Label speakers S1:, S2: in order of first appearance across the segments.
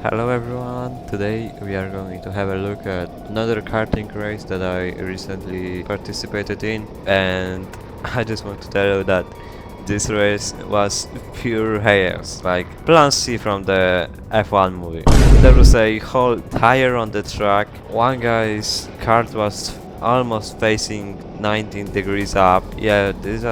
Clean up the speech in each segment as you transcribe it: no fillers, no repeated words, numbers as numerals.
S1: Hello everyone, today we are going to have a look at another karting race that I recently participated in, and I just want to tell you that this race was pure chaos, like Plan C from the F1 movie. There was a whole tire on the track, one guy's kart was almost facing 19 degrees up. Yeah, it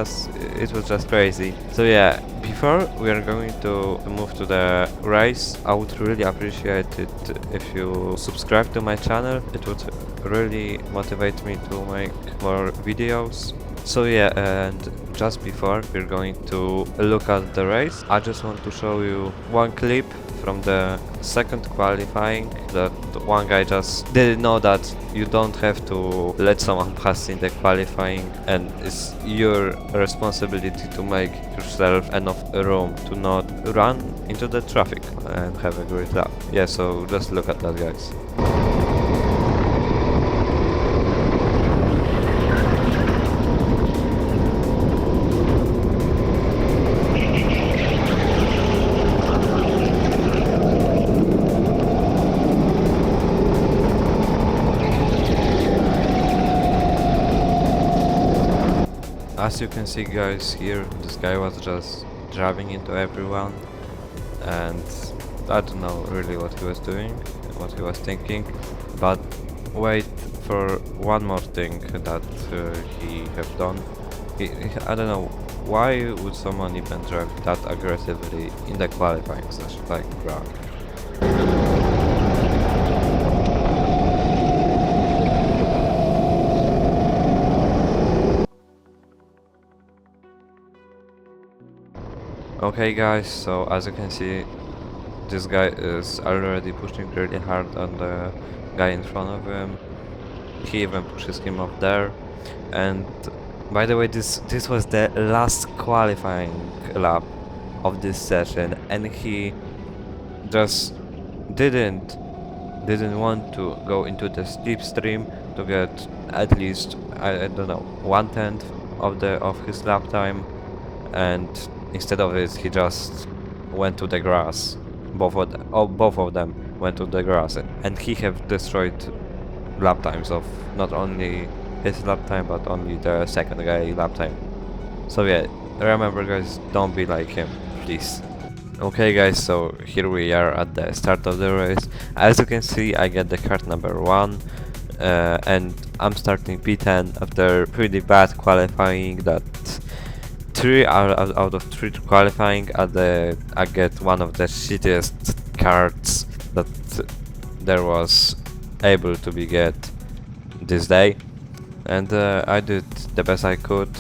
S1: was just crazy. So yeah, before we are going to move to the race, I would really appreciate it if you subscribe to my channel. It would really motivate me to make more videos. So yeah, and just before we're going to look at the race, I just want to show you one clip from the second qualifying that one guy just didn't know that you don't have to let someone pass in the qualifying, and it's your responsibility to make yourself enough room to not run into the traffic and have a great lap. Yeah, so just look at that, guys. As you can see, guys, here this guy was just driving into everyone, and I don't know really what he was doing, what he was thinking, but wait for one more thing that he have done. I don't know why would someone even drive that aggressively in the qualifying session, like bruh. Okay guys, so as you can see, this guy is already pushing really hard on the guy in front of him. He even pushes him up there. And by the way, this was the last qualifying lap of this session, and he just didn't didn't want to go into the slipstream to get at least I don't know 1/10 of his lap time, and instead of it he just went to the grass. Both of them went to the grass, and he have destroyed lap times of not only his lap time but only the second guy lap time. So yeah, remember guys, don't be like him, please. Okay guys, so here we are at the start of the race. As you can see, I get the card number 1, and I'm starting P10 after pretty bad qualifying. That 3 out of 3 qualifying, I get one of the shittiest cards that there was able to be get this day, and I did the best I could.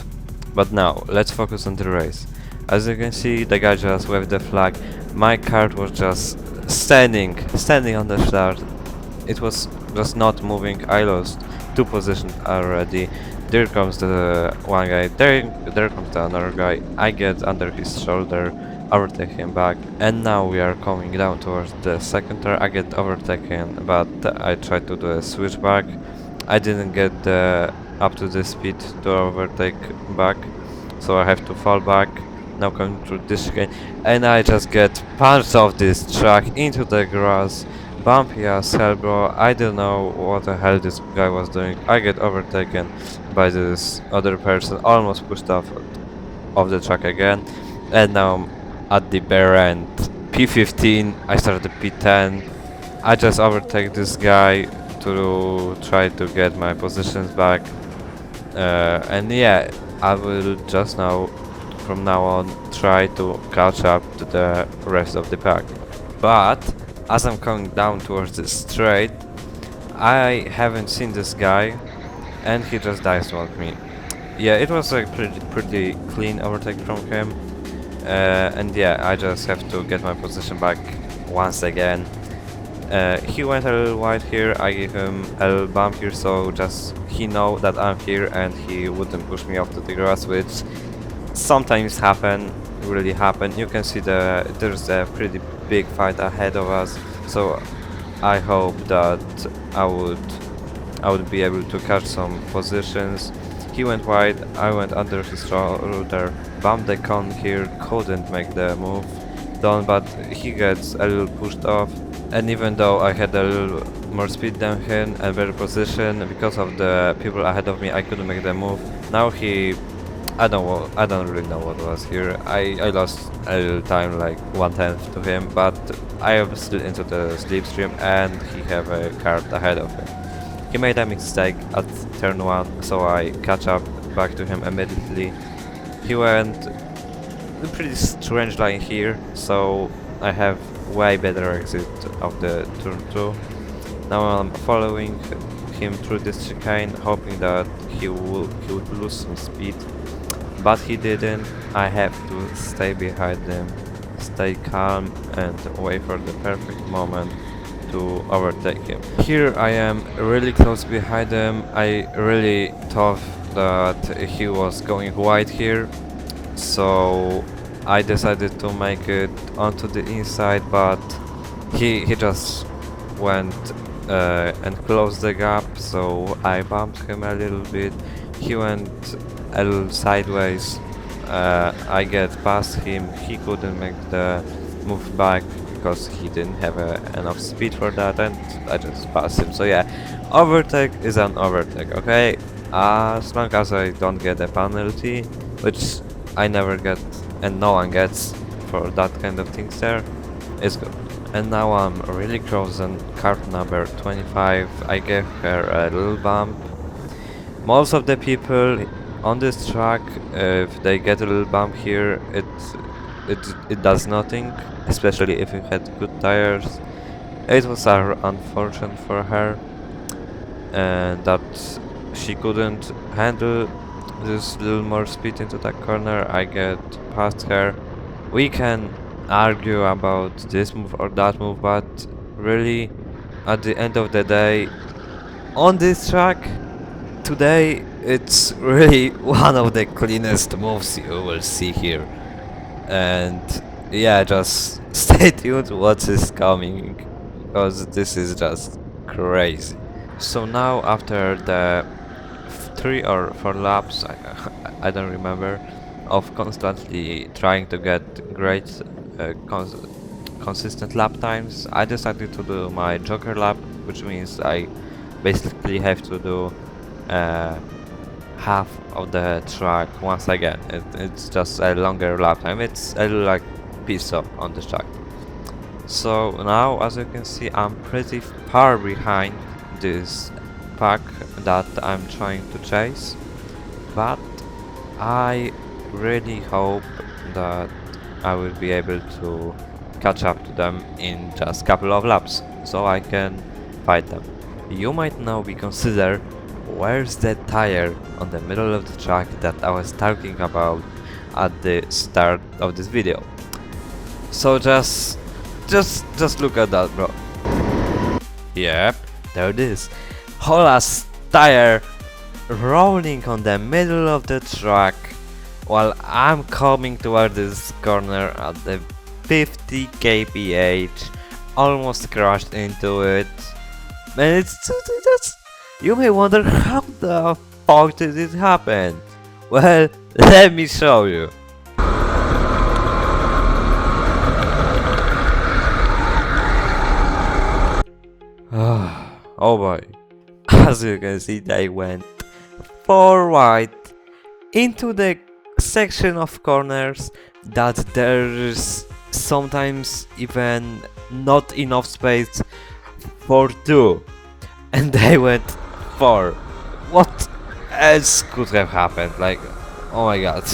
S1: But now let's focus on the race. As you can see, the guy just waved the flag. My card was just standing on the start. It was just not moving. I lost 2 positions already. There comes the one guy. There comes the another guy. I get under his shoulder, overtake him back, and now we are coming down towards the second turn. I get overtaken, but I tried to do a switchback. I didn't get up to the speed to overtake back, so I have to fall back. Now coming through this chicane, and I just get punched off this track into the grass. Bumpy as hell, bro. I don't know what the hell this guy was doing. I get overtaken by this other person, almost pushed off of the track again, and now I'm at the bare end. P15, I started P10. I just overtake this guy to try to get my positions back, and yeah, I will just now from now on try to catch up to the rest of the pack. But as I'm coming down towards the straight, I haven't seen this guy, and he just dice walked me. Yeah, it was a pretty clean overtake from him, and yeah, I just have to get my position back once again. He went a little wide here. I gave him a little bump here, so just he know that I'm here and he wouldn't push me off to the grass, which sometimes really happen. You can see there's a pretty big fight ahead of us, so I hope that I would be able to catch some positions. He went wide, I went under his shoulder, bumped the cone here, couldn't make the move done, but he gets a little pushed off. And even though I had a little more speed than him and better position, because of the people ahead of me, I couldn't make the move. Now I don't really know what was here. I lost a little time, like 1/10 to him, but I am still into the slipstream and he have a card ahead of him. He made a mistake at turn 1, so I catch up back to him immediately. He went a pretty strange line here, so I have way better exit of the turn 2. Now I'm following him through this chicane, hoping that he would lose some speed, but he didn't. I have to stay behind him, stay calm and wait for the perfect moment to overtake him. Here I am really close behind him. I really thought that he was going wide here, so I decided to make it onto the inside, but he just went and closed the gap, so I bumped him a little bit. He went a little sideways. I get past him. He couldn't make the move back because he didn't have enough speed for that, and I just passed him. So yeah, overtake is an overtake, okay? As long as I don't get a penalty, which I never get and no one gets for that kind of things there, it's good. And now I'm really close on card number 25. I gave her a little bump. Most of the people on this track, if they get a little bump here, it does nothing, especially if you had good tires. It was unfortunate for her, and that she couldn't handle this little more speed into that corner. I get past her. We can argue about this move or that move, but really, at the end of the day, on this track, today, it's really one of the cleanest moves you will see here. And yeah, just stay tuned what is coming, because this is just crazy. So now after the 3 or 4 laps, I don't remember, of constantly trying to get great consistent lap times, I decided to do my jogger lap, which means I basically have to do half of the track once again. It's just a longer lap time. It's a little like pit stop on the track. So now, as you can see, I'm pretty far behind this pack that I'm trying to chase, but I really hope that I will be able to catch up to them in just a couple of laps, so I can fight them. You might now be considered, where's that tire on the middle of the track that I was talking about at the start of this video? So just look at that, bro. Yep, there it is. Whole ass tire rolling on the middle of the track while I'm coming toward this corner at the 50 kph, almost crashed into it. Man, that's... You may wonder, how the fuck did it happen? Well, let me show you. Oh boy. As you can see, they went forward into the section of corners that there's sometimes even not enough space for 2, and they went 4. What else could have happened? Like, oh my god.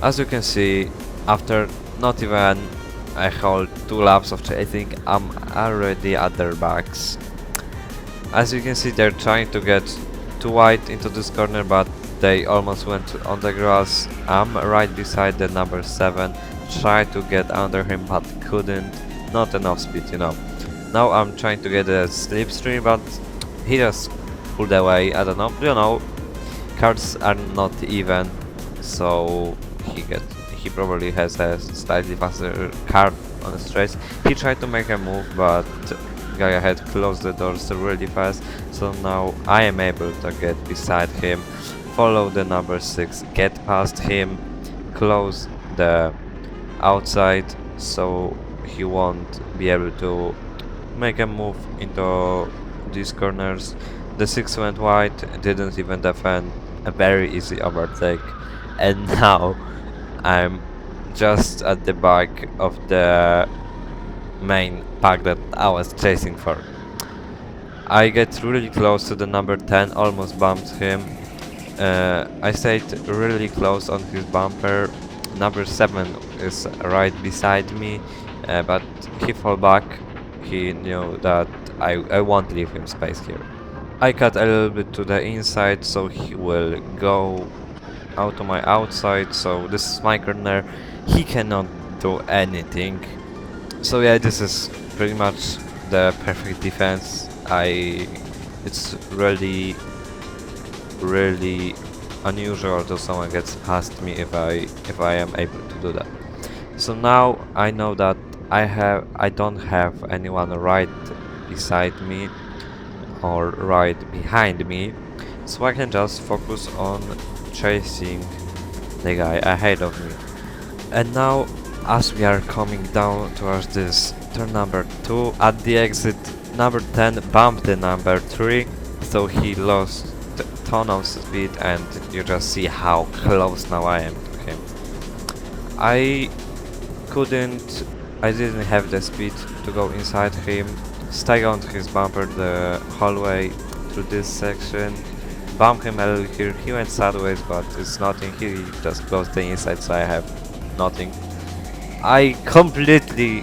S1: As you can see, after not even a whole 2 laps of chasing, I'm already at their backs. As you can see, they're trying to get too wide into this corner, but they almost went on the grass. I'm right beside the number 7, tried to get under him but couldn't, not enough speed, you know. Now I'm trying to get a slipstream, but he just pulled away. I don't know, you know, cards are not even, so he he probably has a slightly faster car on the straight. He tried to make a move, but guy ahead closed the doors really fast, so now I am able to get beside him, follow the number 6, get past him, close the outside, so he won't be able to make a move into these corners. The 6 went wide, didn't even defend, a very easy overtake, and now I'm just at the back of the main pack that I was chasing for. I get really close to the number 10, almost bumped him. I stayed really close on his bumper. Number 7 is right beside me, but he fell back. He knew that I won't leave him space here. I cut a little bit to the inside, so he will go out to my outside, so this is my corner. He cannot do anything. So yeah, this is pretty much the perfect defense. It's really unusual that someone gets past me if I am able to do that. So now I know that I don't have anyone right beside me or right behind me, so I can just focus on chasing the guy ahead of me. And now, as we are coming down towards this turn number 2, at the exit, number 10 bumped the number 3, so he lost a ton of speed, and you just see how close now I am to him. I didn't have the speed to go inside him, stay on his bumper the whole way through this section, bump him a little here, he went sideways, but it's nothing, he just closed the inside, so I have nothing. I completely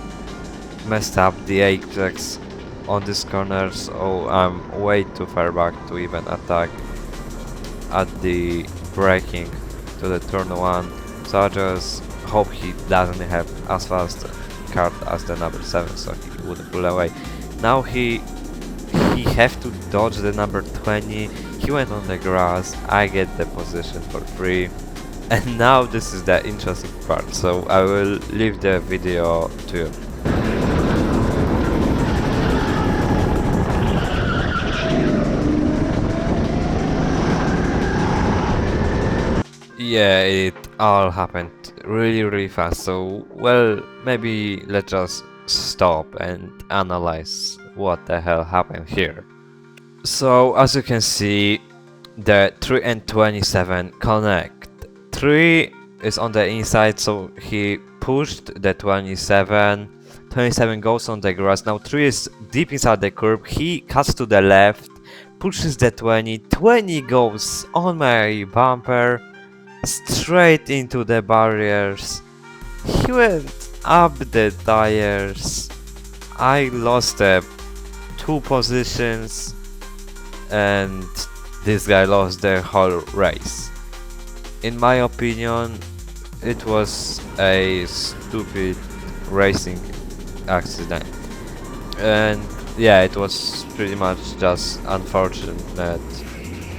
S1: messed up the apex on this corner, so I'm way too far back to even attack at the braking to the turn 1, so I just hope he doesn't have as fast card as the number 7, so he wouldn't pull away. Now he have to dodge the number 20, he went on the grass, I get the position for free. And now this is the interesting part, so I will leave the video to you. Yeah, it all happened really fast, so well, maybe let's just stop and analyze what the hell happened here. So as you can see, the 3 and 27 connect. 3 is on the inside, so he pushed the 27. 27 goes on the grass. Now 3 is deep inside the curb. He cuts to the left, pushes the 20. 20 goes on my bumper, straight into the barriers. He went up the tires. I lost 2 positions, and this guy lost the whole race. In my opinion, it was a stupid racing accident, and yeah, it was pretty much just unfortunate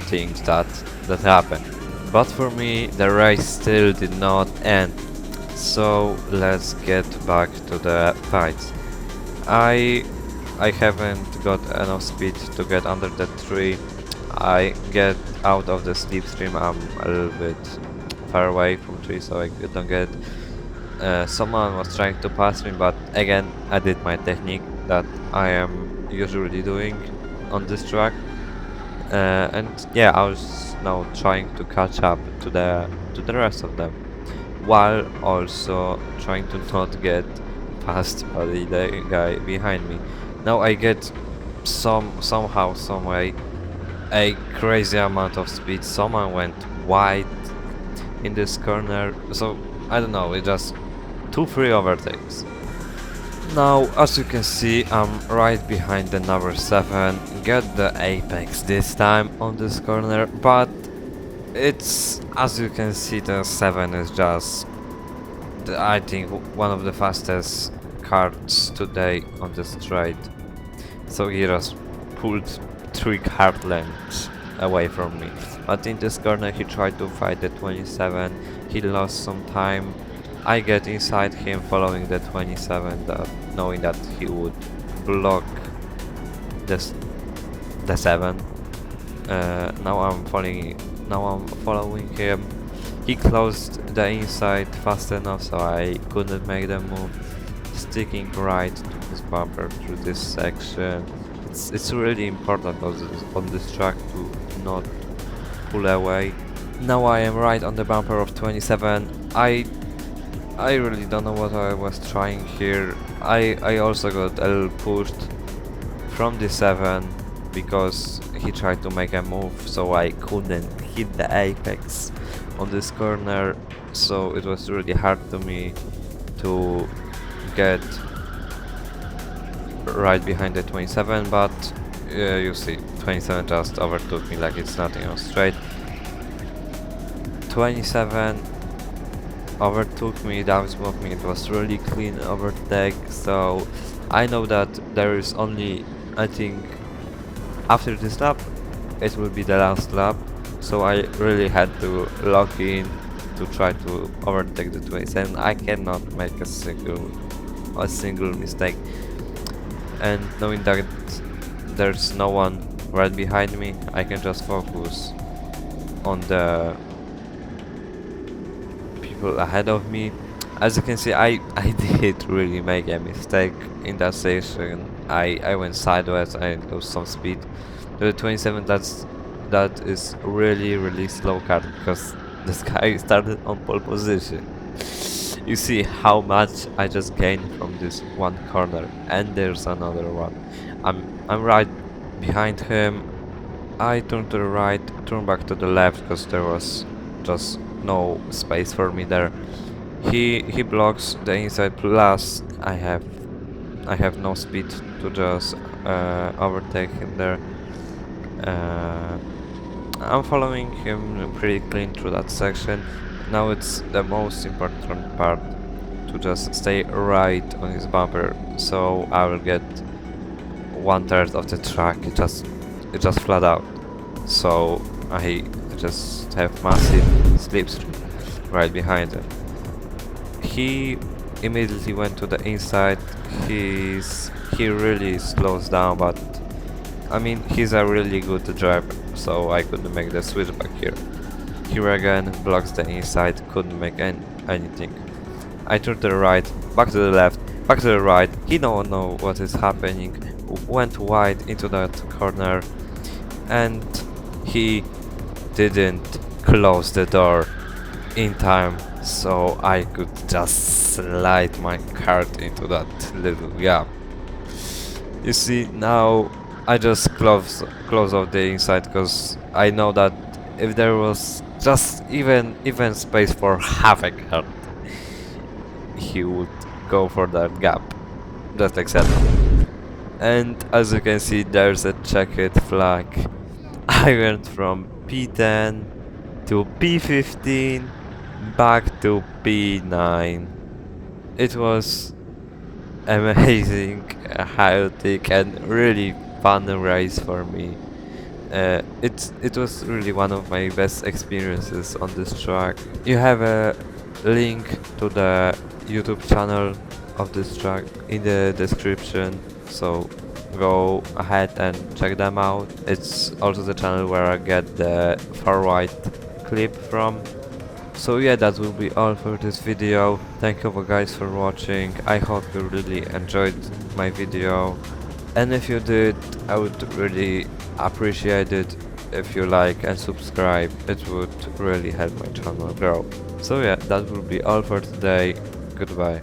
S1: things that happened. But for me, the race still did not end, so let's get back to the fight. I haven't got enough speed to get under the tree. I get out of the slipstream. I'm a little bit far away from tree, so I don't get. Someone was trying to pass me, but again, I did my technique that I am usually doing on this track, and yeah, I was now trying to catch up to the rest of them, while also trying to not get passed by the guy behind me. Now I get somehow, some way, a crazy amount of speed. Someone went wide in this corner, so I don't know, it just 2 free overtakes. Now, as you can see, I'm right behind the number 7, get the apex this time on this corner, but it's, as you can see, the 7 is just, I think, one of the fastest cars today on the straight. So he just pulled 3 car lengths away from me. But in this corner he tried to fight the 27, he lost some time, I get inside him following the 27, knowing that he would block this, the 7. Now I'm following him. He closed the inside fast enough so I couldn't make the move. Sticking right to his bumper through this section. It's really important on this track to not pull away. Now I am right on the bumper of 27. I really don't know what I was trying here. I also got a little pushed from the 7 because he tried to make a move, so I couldn't hit the apex on this corner, so it was really hard to me to get right behind the 27, but you see, 27 just overtook me like it's nothing on straight. 27 overtook me, that smoked me, it was really clean overtake, so I know that there is only, I think, after this lap, it will be the last lap, so I really had to lock in to try to overtake the 27. I cannot make a single mistake, and knowing that there's no one right behind me, I can just focus on the people ahead of me. As you can see, I did really make a mistake in that station. I went sideways, I lost some speed. The 27, that is really slow car because this guy started on pole position. You see how much I just gained from this one corner, and there's another one. I'm right behind him. I turn to the right, turn back to the left because there was just no space for me there. He blocks the inside, plus I have no speed to just overtake him there. I'm following him pretty clean through that section. Now it's the most important part to just stay right on his bumper, so I will get 1/3 of the track. It just flat out. So I just have massive slipstream right behind him. He immediately went to the inside. He really slows down, but I mean, he's a really good driver, so I couldn't make the switch back here. Here again, blocks the inside, couldn't make anything. I turned to the right, back to the left, back to the right. He don't know what is happening. Went wide into that corner, and he didn't close the door in time, so I could just slide my cart into that little gap. You see, now I just close off the inside because I know that if there was just even space for half a cart, he would go for that gap, just like that. And as you can see, there's a checkered flag. I went from P10 to P15 back to P9. It was amazing, chaotic, and really fun race for me. It was really one of my best experiences on this track. You have a link to the YouTube channel of this track in the description, so go ahead and check them out. It's also the channel where I get the far right clip from. So yeah, that will be all for this video. Thank you guys for watching. I hope you really enjoyed my video, and if you did, I would really appreciate it if you like and subscribe. It would really help my channel grow. So yeah, that will be all for today. Goodbye.